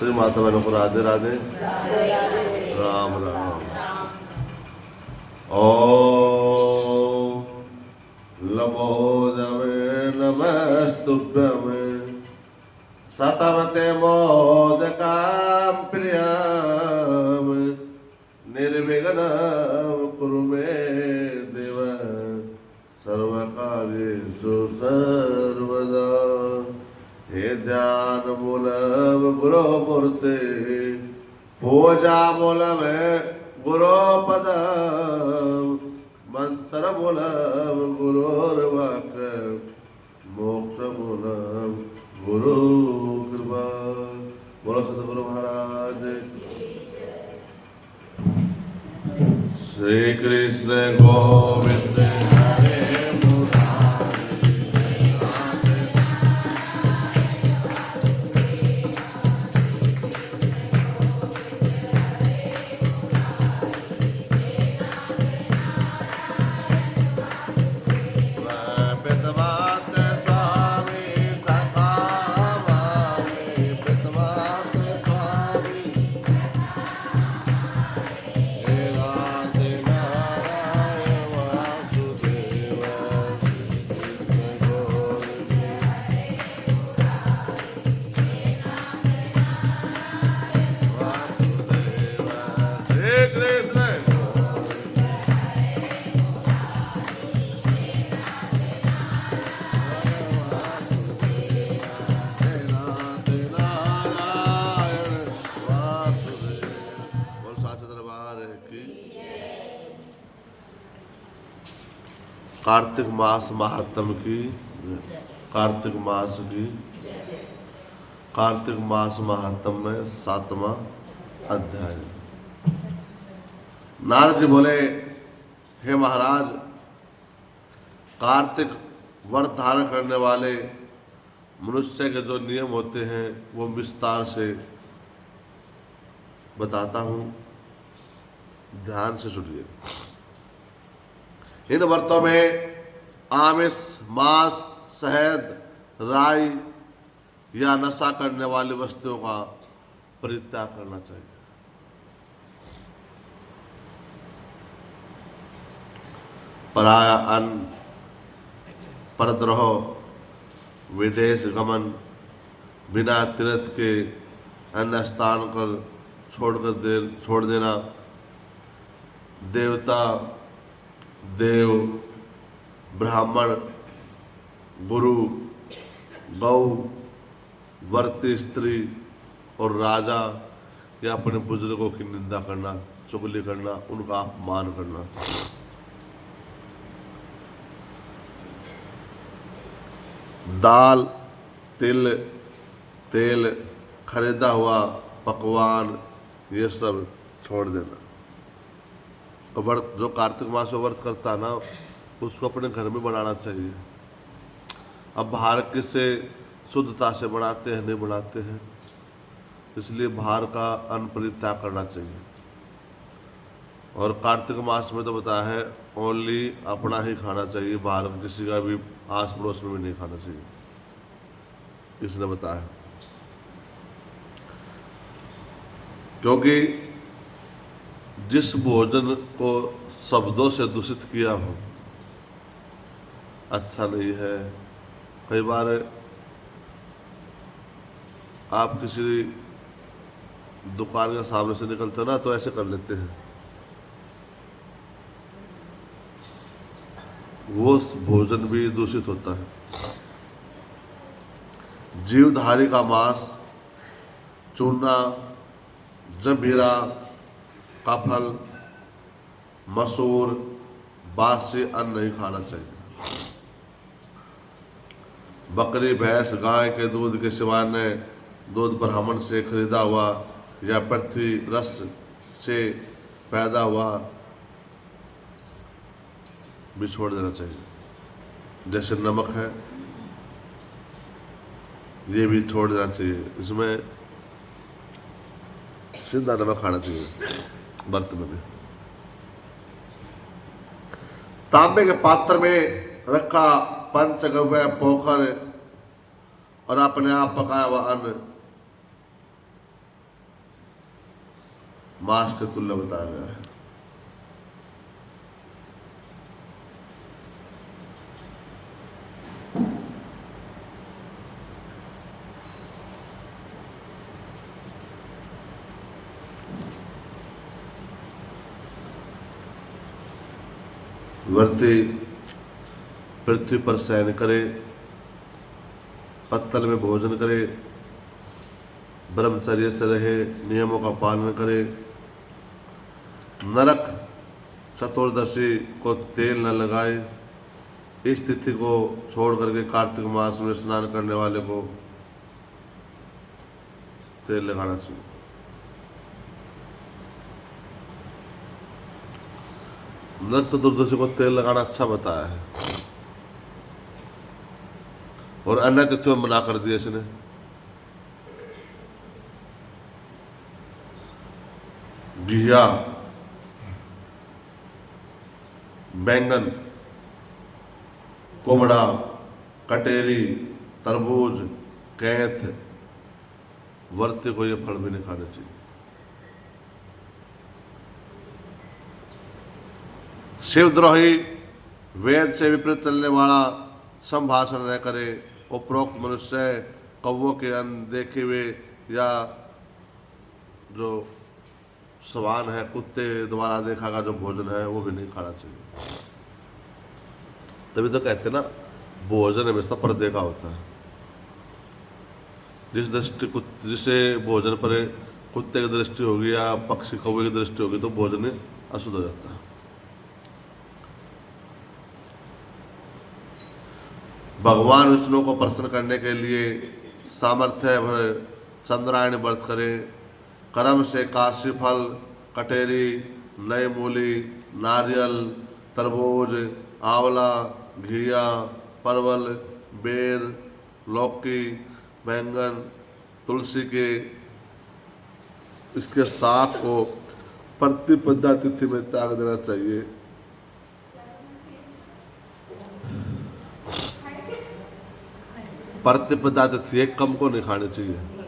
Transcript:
श्री माता बहनों को राधे राधे, राम राम। ओम लंबोदमे नमस्तुभ्यं सतमते मोदकां प्रियं निर्विघ्नं कुरु मे देव सर्वकार्येषु सर्वदा। हे ध्यान मूलम गुरो मूर्ते पूजा मूलम गुरो पदम मंत्र मूलम गुरोर्वाक् मोक्ष मूलम गुरु कृपा। बोलो सतगुरु महाराज। श्री कृष्ण गोविंद कार्तिक मास महात्म की, कार्तिक मास की, कार्तिक मास महात्म में 7वां अध्याय। नारद जी बोले, हे महाराज, कार्तिक व्रत धारण करने वाले मनुष्य के जो नियम होते हैं वो विस्तार से बताता हूँ, ध्यान से सुनिए। इन व्रतों में आमिष, मांस, शहद, राई या नशा करने वाली वस्तुओं का परित्याग करना चाहिए। पराया अन्न, परद्रोह, विदेश गमन, बिना तीर्थ के अन्य स्थान पर छोड़ देना, देवता, देव, ब्राह्मण, गुरु, गौ, वर्ती स्त्री और राजा या अपने बुजुर्गों की निंदा करना, चुगली करना, उनका अपमान करना। दाल, तिल, तेल, खरीदा हुआ पकवान ये सब छोड़ देना। तो व्रत जो कार्तिक मास में व्रत करता है ना, उसको अपने घर में बनाना चाहिए। अब बाहर किससे शुद्धता से बनाते हैं, नहीं बनाते हैं, इसलिए बाहर का अन्न परित्याग करना चाहिए। और कार्तिक मास में तो बताया है ओनली अपना ही खाना चाहिए, बाहर किसी का भी आस पड़ोस में भी नहीं खाना चाहिए, इसने बताया। क्योंकि जिस भोजन को शब्दों से दूषित किया हो अच्छा नहीं है। कई बार आप किसी दुकान के सामने से निकलते हो ना, तो ऐसे कर लेते हैं, वो भोजन भी दूषित होता है। जीवधारी का मांस, चूना, जंभीरा का फल, मसूर, बासी अन्न नहीं खाना चाहिए। बकरी, भैंस, गाय के दूध के सिवाय ने दूध ब्राह्मण से खरीदा हुआ या पृथ्वी रस से पैदा हुआ भी छोड़ देना चाहिए। जैसे नमक है, ये भी छोड़ देना चाहिए। इसमें सीधा नमक खाना चाहिए व्रत में भी। तांबे के पात्र में रखा पंचगव्य पोखर और अपने आप पकाया हुआ अन्न मांस के तुल्य बताया गया है। वर्ती पृथ्वी पर शयन करे, पत्तल में भोजन करे, ब्रह्मचर्य से रहे, नियमों का पालन करे, नरक चतुर्दशी को तेल न लगाए, इस तिथि को छोड़ करके कार्तिक मास में स्नान करने वाले को तेल लगाना चाहिए। नरक चतुर्दशी को तेल लगाना अच्छा बताया है, और अन्य तिथियों में मना कर दिया इसने। घिया, बैंगन, कोमड़ा, कटेरी, तरबूज, कैथ, वर्ते को ये फल भी नहीं खाने चाहिए। शिवद्रोही, वेद से विपरीत चलने वाला संभाषण न करे। उपरोक्त मनुष्य कौवों के अन्न देखे हुए या जो स्वान है, कुत्ते द्वारा देखा गया जो भोजन है वो भी नहीं खाना चाहिए। तभी तो कहते ना, भोजन हमेशा पर्दे का होता है। जिसे भोजन पर कुत्ते की दृष्टि होगी या पक्षी कौवे की दृष्टि होगी तो भोजन अशुद्ध हो जाता है। भगवान विष्णु को प्रसन्न करने के लिए सामर्थ्य भर चंद्रायण व्रत करें। कर्म से काशी फल, कटेरी, नई मूली, नारियल, तरबूज, आंवला, घिया, परवल, बेर, लौकी, बैंगन, तुलसी के इसके साग को प्रतिपदा तिथि में त्याग देना चाहिए। प्रतिपदा तिथि एक कम को नहीं खानी चाहिए।